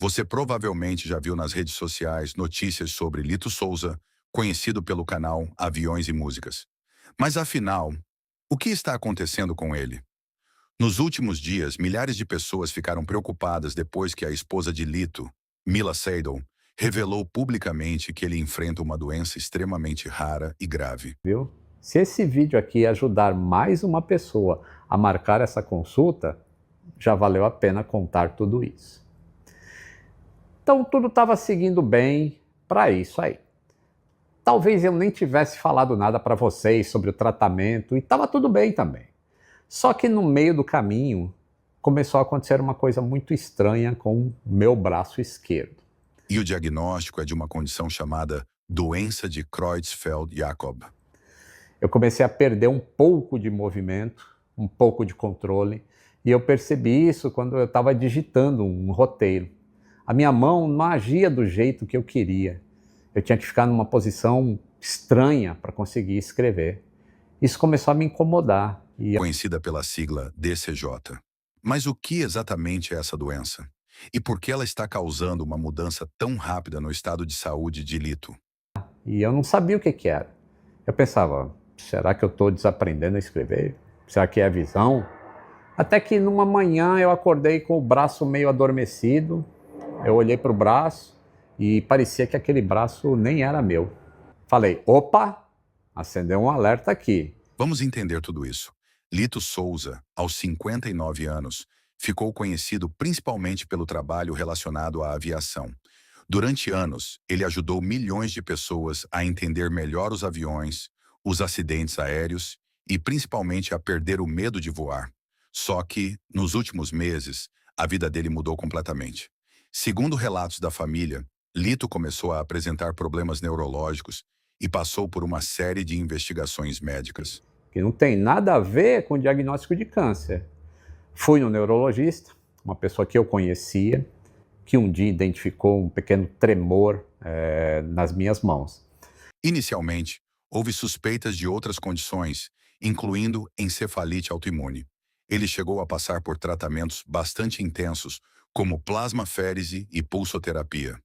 Você provavelmente já viu nas redes sociais notícias sobre Lito Souza, conhecido pelo canal Aviões e Músicas. Mas afinal, o que está acontecendo com ele? Nos últimos dias, milhares de pessoas ficaram preocupadas depois que a esposa de Lito, Mila Seidel, revelou publicamente que ele enfrenta uma doença extremamente rara e grave. Viu? Se esse vídeo aqui ajudar mais uma pessoa a marcar essa consulta, já valeu a pena contar tudo isso. Então tudo estava seguindo bem para isso aí. Talvez eu nem tivesse falado nada para vocês sobre o tratamento e estava tudo bem também. Só que no meio do caminho começou a acontecer uma coisa muito estranha com o meu braço esquerdo. E o diagnóstico é de uma condição chamada doença de Creutzfeldt-Jakob. Eu comecei a perder um pouco de movimento, um pouco de controle, e eu percebi isso quando eu estava digitando um roteiro. A minha mão não agia do jeito que eu queria. Eu tinha que ficar numa posição estranha para conseguir escrever. Isso começou a me incomodar. Conhecida pela sigla DCJ. Mas o que exatamente é essa doença? E por que ela está causando uma mudança tão rápida no estado de saúde de Lito? E eu não sabia o que que era. Eu pensava, será que eu estou desaprendendo a escrever? Será que é visão? Até que numa manhã eu acordei com o braço meio adormecido, eu olhei para o braço e parecia que aquele braço nem era meu. Falei, opa, acendeu um alerta aqui. Vamos entender tudo isso. Lito Souza, aos 59 anos, ficou conhecido principalmente pelo trabalho relacionado à aviação. Durante anos, ele ajudou milhões de pessoas a entender melhor os aviões, os acidentes aéreos e principalmente a perder o medo de voar. Só que, nos últimos meses, a vida dele mudou completamente. Segundo relatos da família, Lito começou a apresentar problemas neurológicos e passou por uma série de investigações médicas. Que não tem nada a ver com o diagnóstico de câncer. Fui no neurologista, uma pessoa que eu conhecia, que um dia identificou um pequeno tremor nas minhas mãos. Inicialmente, houve suspeitas de outras condições, incluindo encefalite autoimune. Ele chegou a passar por tratamentos bastante intensos, como plasmaférese e pulsoterapia.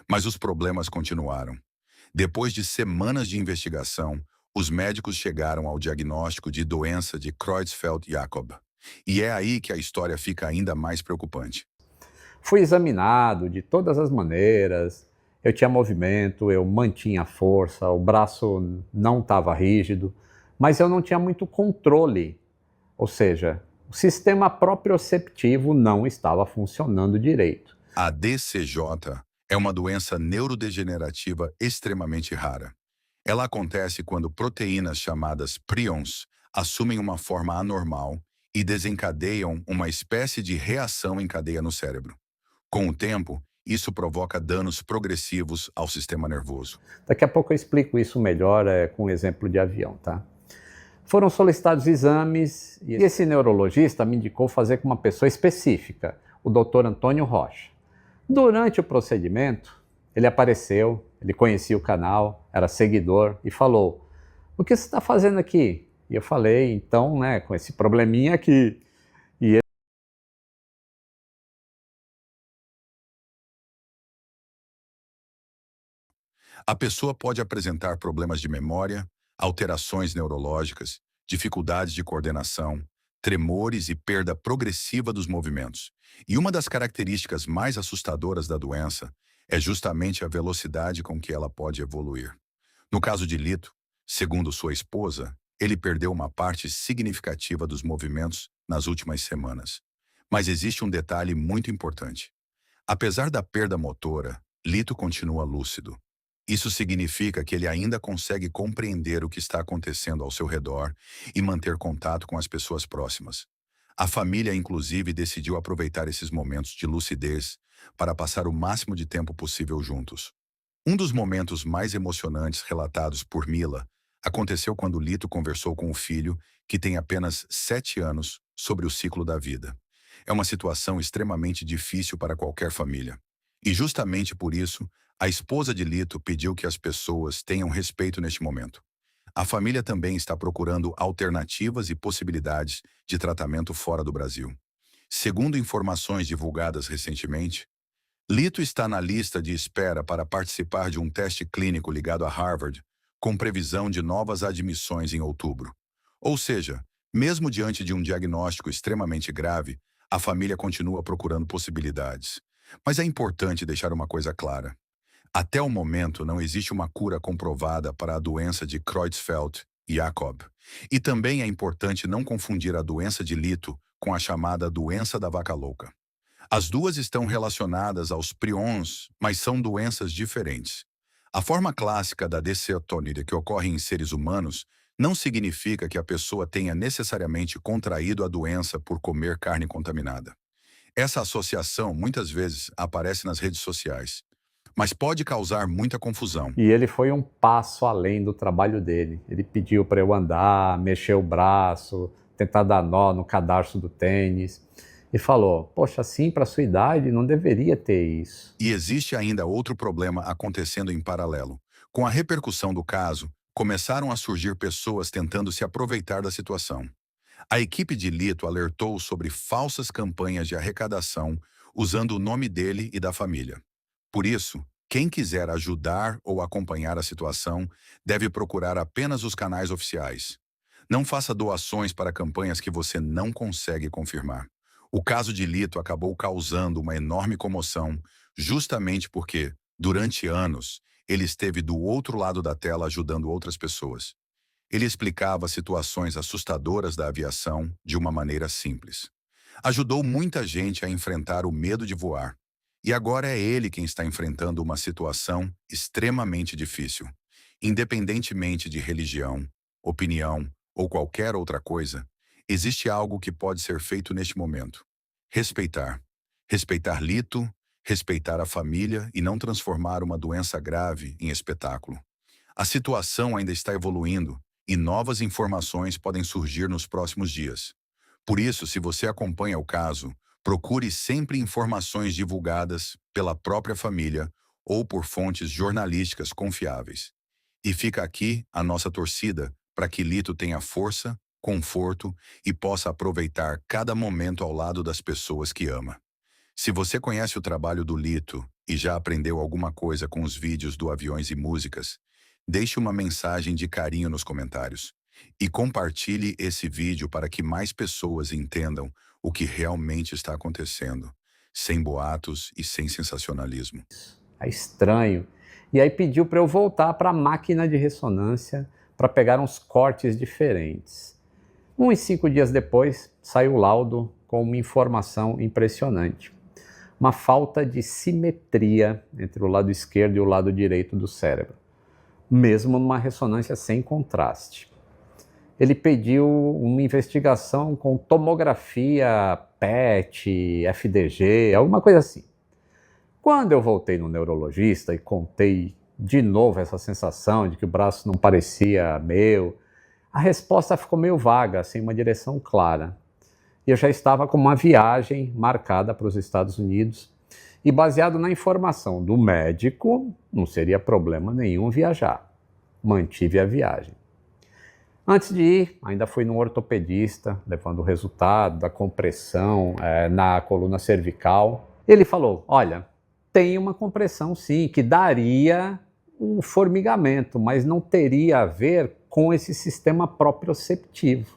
Mas os problemas continuaram. Depois de semanas de investigação, os médicos chegaram ao diagnóstico de doença de Creutzfeldt-Jakob. E é aí que a história fica ainda mais preocupante. Fui examinado de todas as maneiras, eu tinha movimento, eu mantinha a força, o braço não estava rígido, mas eu não tinha muito controle, ou seja, o sistema proprioceptivo não estava funcionando direito. A DCJ é uma doença neurodegenerativa extremamente rara. Ela acontece quando proteínas chamadas prions assumem uma forma anormal e desencadeiam uma espécie de reação em cadeia no cérebro. Com o tempo, isso provoca danos progressivos ao sistema nervoso. Daqui a pouco eu explico isso melhor com um exemplo de avião, tá? Foram solicitados exames e esse neurologista me indicou fazer com uma pessoa específica, o Dr. Antônio Rocha. Durante o procedimento, ele apareceu, ele conhecia o canal, era seguidor e falou: "O que você está fazendo aqui?" E eu falei, então, né, com esse probleminha aqui. A pessoa pode apresentar problemas de memória, alterações neurológicas, dificuldades de coordenação, tremores e perda progressiva dos movimentos. E uma das características mais assustadoras da doença é justamente a velocidade com que ela pode evoluir. No caso de Lito, segundo sua esposa, ele perdeu uma parte significativa dos movimentos nas últimas semanas. Mas existe um detalhe muito importante. Apesar da perda motora, Lito continua lúcido. Isso significa que ele ainda consegue compreender o que está acontecendo ao seu redor e manter contato com as pessoas próximas. A família, inclusive, decidiu aproveitar esses momentos de lucidez para passar o máximo de tempo possível juntos. Um dos momentos mais emocionantes relatados por Mila aconteceu quando Lito conversou com o filho, que tem apenas 7 anos, sobre o ciclo da vida. É uma situação extremamente difícil para qualquer família. E justamente por isso, a esposa de Lito pediu que as pessoas tenham respeito neste momento. A família também está procurando alternativas e possibilidades de tratamento fora do Brasil. Segundo informações divulgadas recentemente, Lito está na lista de espera para participar de um teste clínico ligado a Harvard, com previsão de novas admissões em outubro. Ou seja, mesmo diante de um diagnóstico extremamente grave, a família continua procurando possibilidades. Mas é importante deixar uma coisa clara. Até o momento, não existe uma cura comprovada para a doença de Creutzfeldt-Jakob. E também é importante não confundir a doença de Lito com a chamada doença da vaca louca. As duas estão relacionadas aos prions, mas são doenças diferentes. A forma clássica da descetonúria que ocorre em seres humanos não significa que a pessoa tenha necessariamente contraído a doença por comer carne contaminada. Essa associação muitas vezes aparece nas redes sociais, mas pode causar muita confusão. E ele foi um passo além do trabalho dele. Ele pediu para eu andar, mexer o braço, tentar dar nó no cadarço do tênis. E falou, poxa, assim para a sua idade não deveria ter isso. E existe ainda outro problema acontecendo em paralelo. Com a repercussão do caso, começaram a surgir pessoas tentando se aproveitar da situação. A equipe de Lito alertou sobre falsas campanhas de arrecadação usando o nome dele e da família. Por isso, quem quiser ajudar ou acompanhar a situação deve procurar apenas os canais oficiais. Não faça doações para campanhas que você não consegue confirmar. O caso de Lito acabou causando uma enorme comoção, justamente porque, durante anos, ele esteve do outro lado da tela ajudando outras pessoas. Ele explicava situações assustadoras da aviação de uma maneira simples. Ajudou muita gente a enfrentar o medo de voar. E agora é ele quem está enfrentando uma situação extremamente difícil. Independentemente de religião, opinião ou qualquer outra coisa, existe algo que pode ser feito neste momento. Respeitar. Respeitar Lito, respeitar a família e não transformar uma doença grave em espetáculo. A situação ainda está evoluindo e novas informações podem surgir nos próximos dias. Por isso, se você acompanha o caso, procure sempre informações divulgadas pela própria família ou por fontes jornalísticas confiáveis. E fica aqui a nossa torcida para que Lito tenha força, conforto e possa aproveitar cada momento ao lado das pessoas que ama. Se você conhece o trabalho do Lito e já aprendeu alguma coisa com os vídeos do Aviões e Músicas, deixe uma mensagem de carinho nos comentários e compartilhe esse vídeo para que mais pessoas entendam o que realmente está acontecendo, sem boatos e sem sensacionalismo. É estranho. E aí pediu para eu voltar para a máquina de ressonância para pegar uns cortes diferentes. 5 dias depois, saiu o laudo com uma informação impressionante. Uma falta de simetria entre o lado esquerdo e o lado direito do cérebro, mesmo numa ressonância sem contraste. Ele pediu uma investigação com tomografia PET, FDG, alguma coisa assim. Quando eu voltei no neurologista e contei de novo essa sensação de que o braço não parecia meu, a resposta ficou meio vaga, sem uma direção clara. E eu já estava com uma viagem marcada para os Estados Unidos e, baseado na informação do médico, não seria problema nenhum viajar. Mantive a viagem. Antes de ir, ainda fui num ortopedista, levando o resultado da compressão na coluna cervical. Ele falou, olha, tem uma compressão sim, que daria um formigamento, mas não teria a ver com esse sistema proprioceptivo.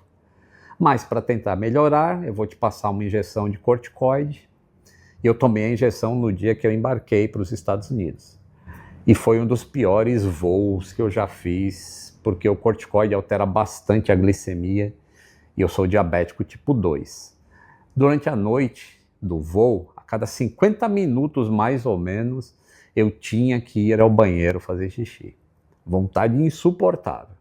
Mas para tentar melhorar, eu vou te passar uma injeção de corticoide. E eu tomei a injeção no dia que eu embarquei para os Estados Unidos. E foi um dos piores voos que eu já fiz, porque o corticoide altera bastante a glicemia e eu sou diabético tipo 2. Durante a noite do voo, a cada 50 minutos mais ou menos, eu tinha que ir ao banheiro fazer xixi. Vontade insuportável.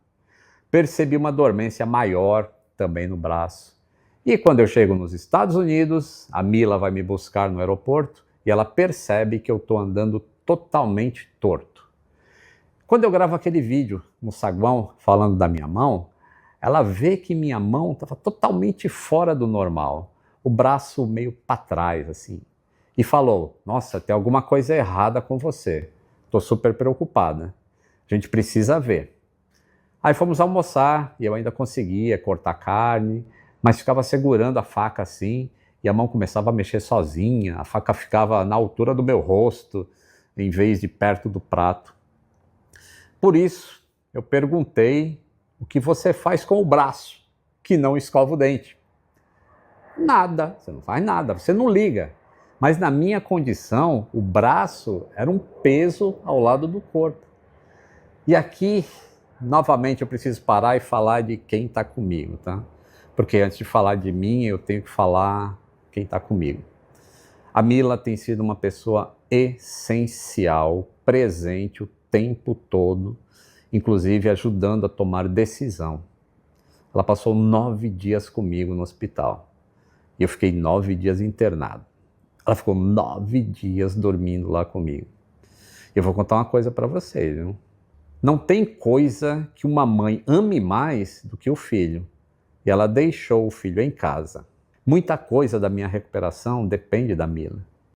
Percebi uma dormência maior também no braço. E quando eu chego nos Estados Unidos, a Mila vai me buscar no aeroporto e ela percebe que eu estou andando totalmente torto. Quando eu gravo aquele vídeo no saguão falando da minha mão, ela vê que minha mão estava totalmente fora do normal, o braço meio para trás assim, e falou, nossa, tem alguma coisa errada com você, estou super preocupada, a gente precisa ver. Aí fomos almoçar e eu ainda conseguia cortar carne, mas ficava segurando a faca assim e a mão começava a mexer sozinha, a faca ficava na altura do meu rosto, em vez de perto do prato. Por isso, eu perguntei o que você faz com o braço, que não escova o dente. Nada, você não faz nada, você não liga. Mas na minha condição, o braço era um peso ao lado do corpo. E aqui, novamente, eu preciso parar e falar de quem está comigo, tá? Porque antes de falar de mim, eu tenho que falar quem está comigo. A Mila tem sido uma pessoa essencial, presente o tempo todo, inclusive ajudando a tomar decisão. Ela passou 9 dias comigo no hospital. E eu fiquei 9 dias internado. Ela ficou 9 dias dormindo lá comigo. Eu vou contar uma coisa para vocês, viu? Não tem coisa que uma mãe ame mais do que o filho. E ela deixou o filho em casa. Muita coisa da minha recuperação depende da Mila.